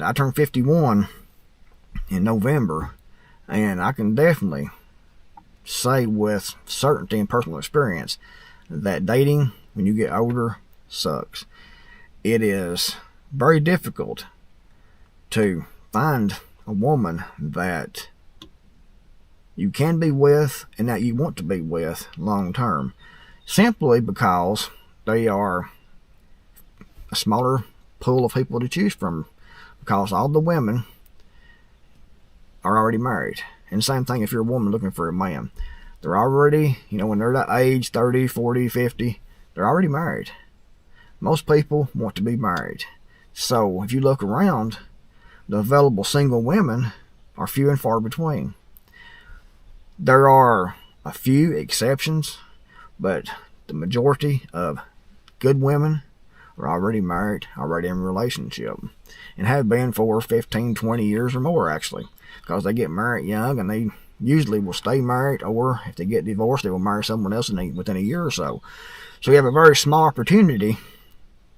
I turned 51 in November, and I can definitely say with certainty and personal experience that dating when you get older sucks. It is very difficult to find a woman that you can be with and that you want to be with long term, simply because they are a smaller pool of people to choose from, because all the women are already married. And same thing if you're a woman looking for a man. They're already, when they're that age, 30, 40, 50, they're already married. Most people want to be married. So if you look around, the available single women are few and far between. There are a few exceptions, but the majority of good women are already married, already in a relationship, and have been for 15, 20 years or more, actually, because they get married young and they usually will stay married, or if they get divorced, they will marry someone else within a year or so. So you have a very small opportunity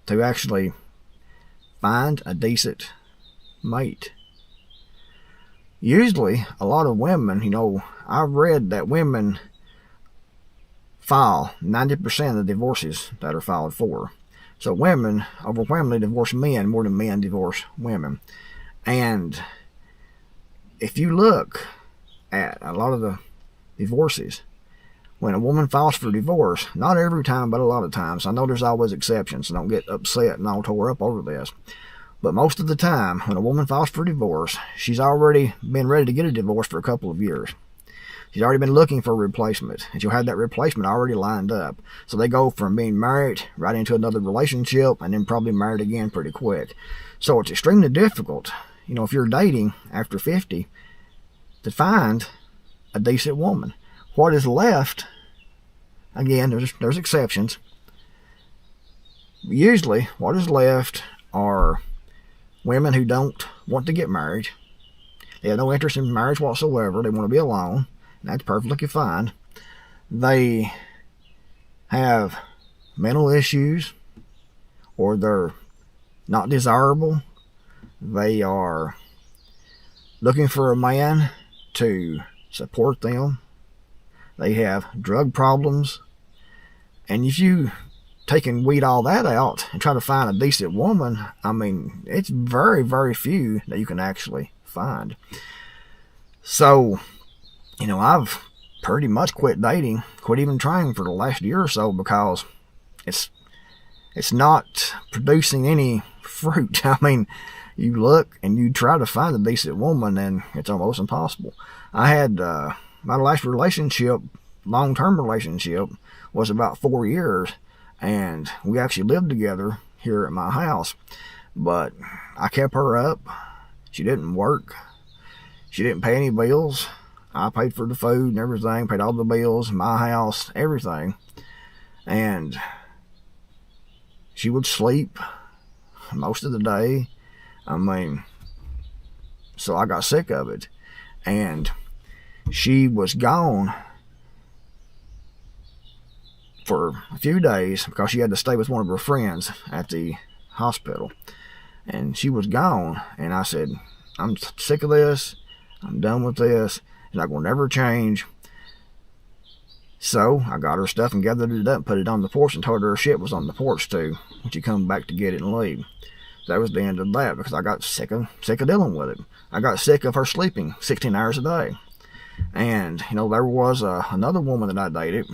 to actually find a decent mate. Usually, a lot of women, I've read that women file 90% of the divorces that are filed for. So women overwhelmingly divorce men more than men divorce women. And if you look at a lot of the divorces, when a woman files for divorce, not every time, but a lot of times, I know there's always exceptions, so don't get upset and all tore up over this, but most of the time, when a woman files for divorce, she's already been ready to get a divorce for a couple of years. She's already been looking for a replacement, and she'll have that replacement already lined up. So they go from being married right into another relationship, and then probably married again pretty quick. So it's extremely difficult, if you're dating after 50, to find a decent woman. What is left, again, there's exceptions. Usually, what is left are women who don't want to get married. They have no interest in marriage whatsoever. They want to be alone. That's perfectly fine. They have mental issues, or they're not desirable. They are looking for a man to support them. They have drug problems. And if you take and weed all that out and try to find a decent woman, it's very, very few that you can actually find. So, I've pretty much quit dating, quit even trying for the last year or so, because it's not producing any fruit. You look and you try to find a decent woman, and it's almost impossible. I had my last relationship, long-term relationship, was about 4 years, and we actually lived together here at my house. But I kept her up. She didn't work. She didn't pay any bills. I paid for the food and everything, paid all the bills, my house, everything. And she would sleep most of the day. So I got sick of it. And she was gone for a few days because she had to stay with one of her friends at the hospital. And she was gone. And I said, I'm sick of this. I'm done with this. It's not going to never change. So I got her stuff and gathered it up, put it on the porch, and told her shit was on the porch too when she come back to get it and leave. That was the end of that, because I got sick of dealing with it. I got sick of her sleeping 16 hours a day. And there was another woman that I dated.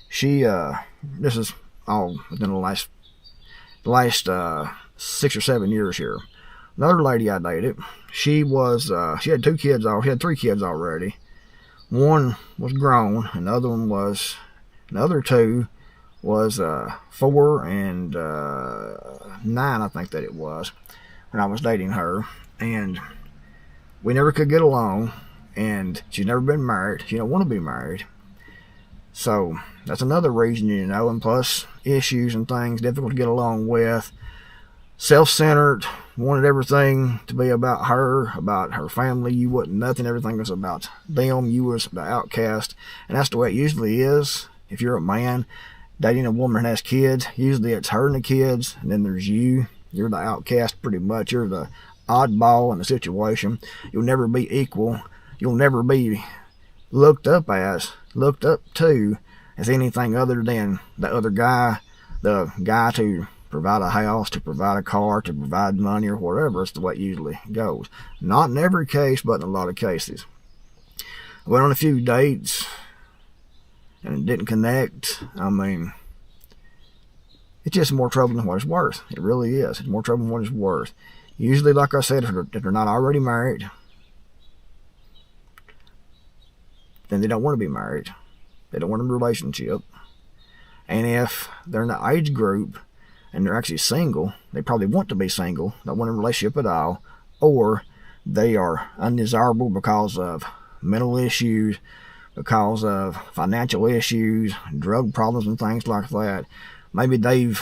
She this is all within the last 6 or 7 years here. Another lady I dated, she had 2 kids. She had 3 kids already. One was grown, and the other 2 was 4 and 9, I think that it was, when I was dating her. And we never could get along, and she's never been married. She don't want to be married. So that's another reason, and plus issues and things, difficult to get along with. Self-centered, wanted everything to be about her family. You wasn't nothing. Everything was about them. You was the outcast. And that's the way it usually is. If you're a man dating a woman that has kids, usually it's her and the kids, and then there's you. You're the outcast pretty much. You're the oddball in the situation. You'll never be equal. You'll never be looked up to as anything other than the other guy, the guy to provide a house, to provide a car, to provide money or whatever. It's the way it usually goes. Not in every case, but in a lot of cases. I went on a few dates and it didn't connect. I mean, it's just more trouble than what it's worth. It really is. It's more trouble than what it's worth. Usually, like I said, if they're not already married, then they don't want to be married. They don't want a relationship. And if they're in the age group and they're actually single, they probably want to be single, don't want a relationship at all, or they are undesirable because of mental issues, because of financial issues, drug problems and things like that. Maybe they've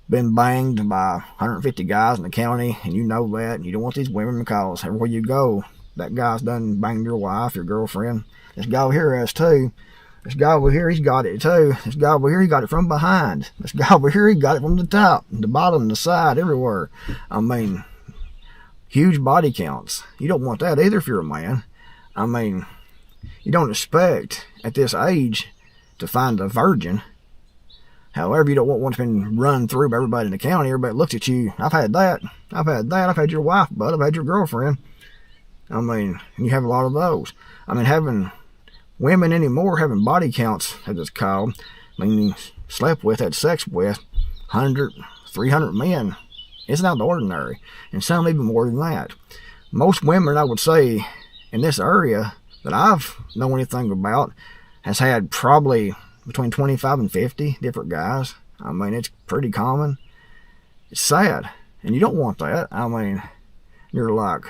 been banged by 150 guys in the county, and you know that, and you don't want these women because everywhere you go, that guy's done banged your wife, your girlfriend. This guy over here has too. This guy over here, he's got it too. This guy over here, he got it from behind. This guy over here, he got it from the top, the bottom, the side, everywhere. I mean, huge body counts. You don't want that either if you're a man. I mean, you don't expect at this age to find a virgin. However, you don't want one that's been run through by everybody in the county. Everybody looks at you. I've had that. I've had that. I've had your wife, bud. I've had your girlfriend. I mean, you have a lot of those. I mean, having women anymore, having body counts, as it's called, I mean, slept with, had sex with 100, 300 men. It's not ordinary. And some even more than that. Most women, I would say, in this area that I've known anything about, has had probably between 25 and 50 different guys. I mean, it's pretty common. It's sad. And you don't want that. I mean, you're like,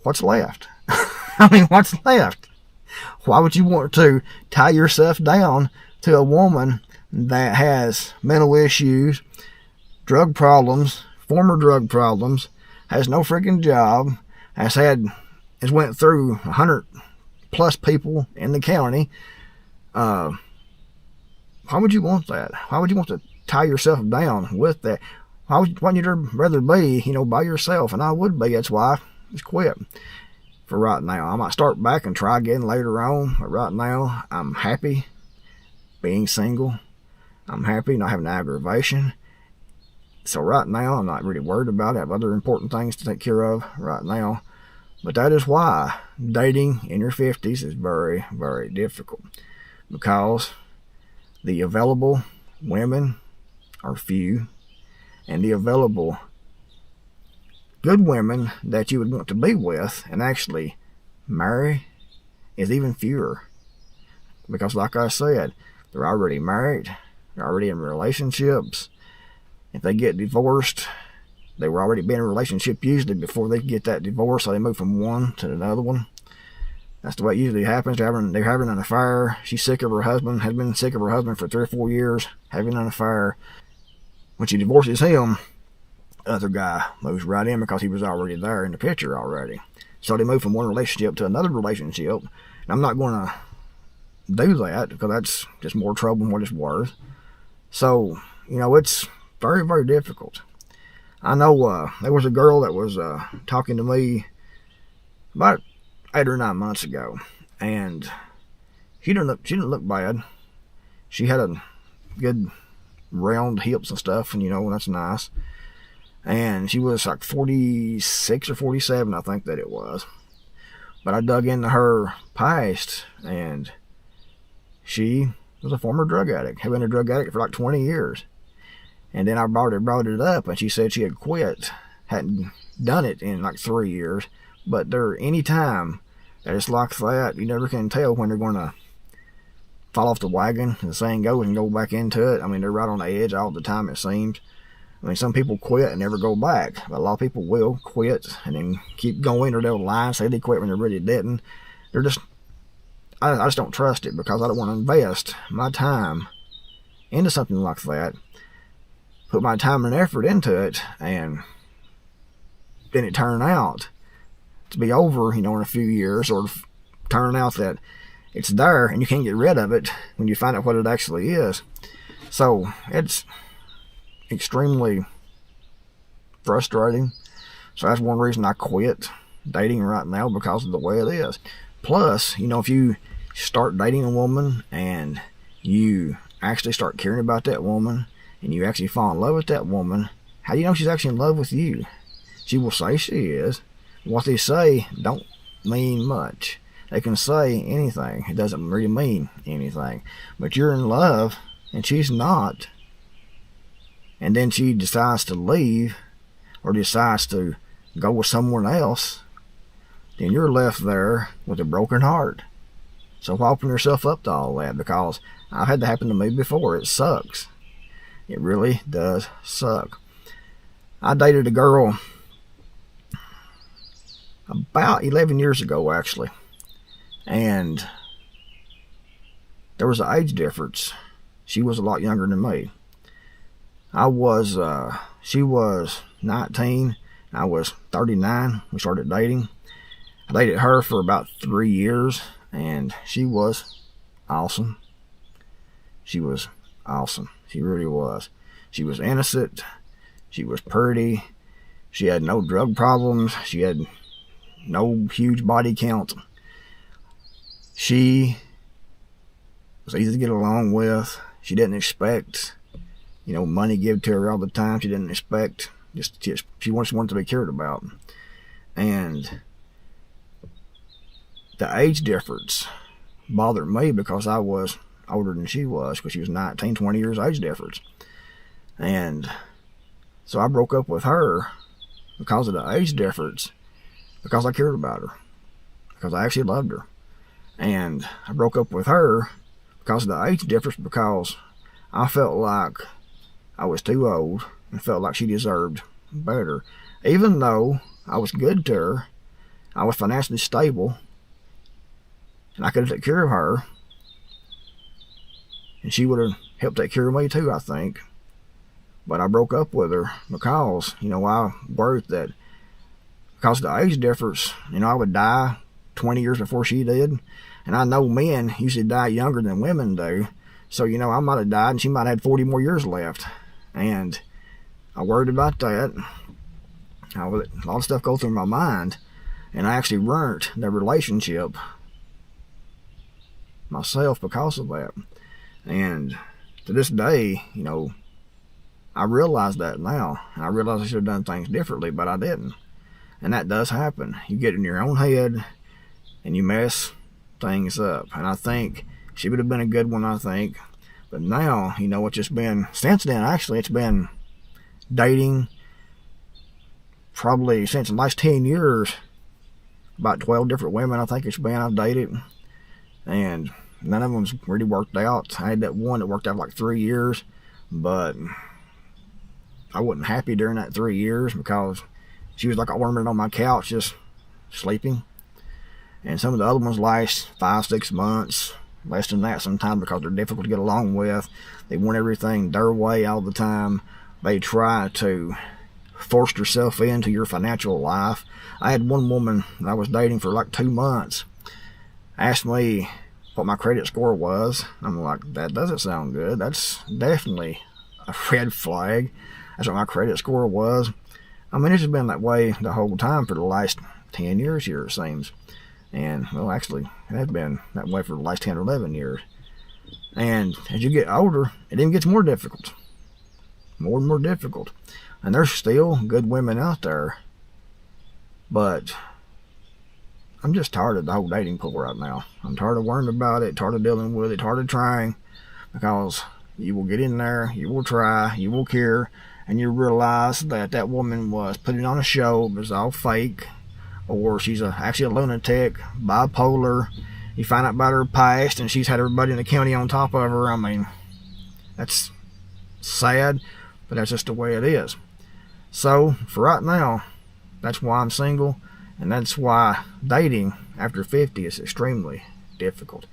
what's left? I mean, what's left? Why would you want to tie yourself down to a woman that has mental issues, drug problems, former drug problems, has no freaking job, has went through 100 plus people in the county? Why would you want that? Why would you want to tie yourself down with that? Why wouldn't you rather be, by yourself? And I would be. That's why I just quit for right now. I might start back and try again later on, but right now I'm happy being single. I'm happy not having aggravation. So right now I'm not really worried about it. I have other important things to take care of right now. But that is why dating in your 50s is very, very difficult, because the available women are few, and the available good women that you would want to be with and actually marry is even fewer. Because like I said, they're already married, they're already in relationships. If they get divorced, they were already been in a relationship usually before they get that divorce, so they move from one to another one. That's the way it usually happens. They're having an affair. She's sick of her husband, has been sick of her husband for 3 or 4 years, having an affair. When she divorces him, the other guy moves right in because he was already there in the picture already. So they move from one relationship to another relationship. And I'm not going to do that because that's just more trouble than what it's worth. So, it's very, very difficult. I know there was a girl that was talking to me about 8 or 9 months ago, and she didn't look bad. She had a good round hips and stuff, and that's nice. And she was like 46 or 47, I think that it was. But I dug into her past, and she was a former drug addict. Had been a drug addict for like 20 years. And then I brought it up, and she said she had quit, hadn't done it in like 3 years. But any time that it's like that, you never can tell when they're going to fall off the wagon, the saying goes, and go back into it. I mean, they're right on the edge all the time, it seems. I mean, some people quit and never go back, but a lot of people will quit and then keep going, or they'll lie and say they quit when they really didn't. I just don't trust it, because I don't want to invest my time into something like that, put my time and effort into it, and then it turn out to be over, in a few years, or turn out that it's there and you can't get rid of it when you find out what it actually is. So it's extremely frustrating. So that's one reason I quit dating right now, because of the way it is. Plus, you know, if you start dating a woman and you actually start caring about that woman and you actually fall in love with that woman, how do you know she's actually in love with you? She will say she is. What they say don't mean much. They can say anything. It doesn't really mean anything. But you're in love and she's not. And then she decides to leave or decides to go with someone else. Then you're left there with a broken heart. So why open yourself up to all that? Because I've had that happen to me before. It sucks. It really does suck. I dated a girl about 11 years ago, actually. And there was an age difference. She was a lot younger than me. She was 19. I was 39. We started dating. I dated her for about 3 years, and she was awesome. She was awesome. She really was. She was innocent. She was pretty. She had no drug problems. She had no huge body count. She was easy to get along with. She didn't expect, you know, money given to her all the time. She didn't expect, she wanted to be cared about. And the age difference bothered me because I was older than she was, because she was 19, 20 years age difference. And so I broke up with her because of the age difference, because I cared about her, because I actually loved her. And I broke up with her because of the age difference, because I felt like I was too old and felt like she deserved better. Even though I was good to her, I was financially stable, and I could have taken care of her, and she would have helped take care of me too, I think. But I broke up with her because, you know, I worried that because of the age difference, you know, I would die 20 years before she did. And I know men usually die younger than women do. So, you know, I might have died and she might have had 40 more years left. And I worried about that. A lot of stuff go through my mind. And I actually ruined the relationship myself because of that. And to this day, you know, I realize that now. And I realize I should have done things differently, but I didn't. And that does happen. You get in your own head and you mess things up. And I think she would have been a good one, I think. But now, you know, it's just been, since then, actually, it's been dating probably since the last 10 years. About 12 different women, I think it's been, I've dated. And none of them's really worked out. I had that one that worked out like 3 years. But I wasn't happy during that 3 years because she was like a ornament on my couch, just sleeping. And some of the other ones last 5, 6 months, less than that sometimes, because they're difficult to get along with. They want everything their way all the time. They try to force herself into your financial life. I had one woman that I was dating for like 2 months asked me what my credit score was. I'm like, that doesn't sound good. That's definitely a red flag. That's what my credit score was. I mean, it's just been that way the whole time for the last 10 years here, it seems. And, well, actually, it has been that way for the last 10 or 11 years. And as you get older, it even gets more difficult. More and more difficult. And there's still good women out there. But I'm just tired of the whole dating pool right now. I'm tired of worrying about it, tired of dealing with it, tired of trying. Because you will get in there, you will try, you will care, and you realize that that woman was putting on a show, it was all fake, or she's actually a lunatic, bipolar. You find out about her past, and she's had everybody in the county on top of her. I mean, that's sad, but that's just the way it is. So, for right now, that's why I'm single, and that's why dating after 50 is extremely difficult.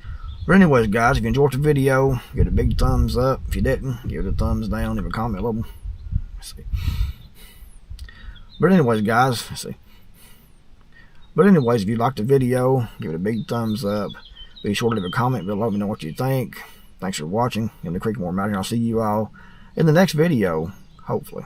But anyways, guys, if you enjoyed the video, give it a big thumbs up. If you didn't, give it a thumbs down. Leave a comment below. Let's see. But anyways, guys, let's see. But anyways, if you liked the video, give it a big thumbs up. Be sure to leave a comment below. Let me know what you think. Thanks for watching. I'm the Creekmore, and I'll see you all in the next video, hopefully.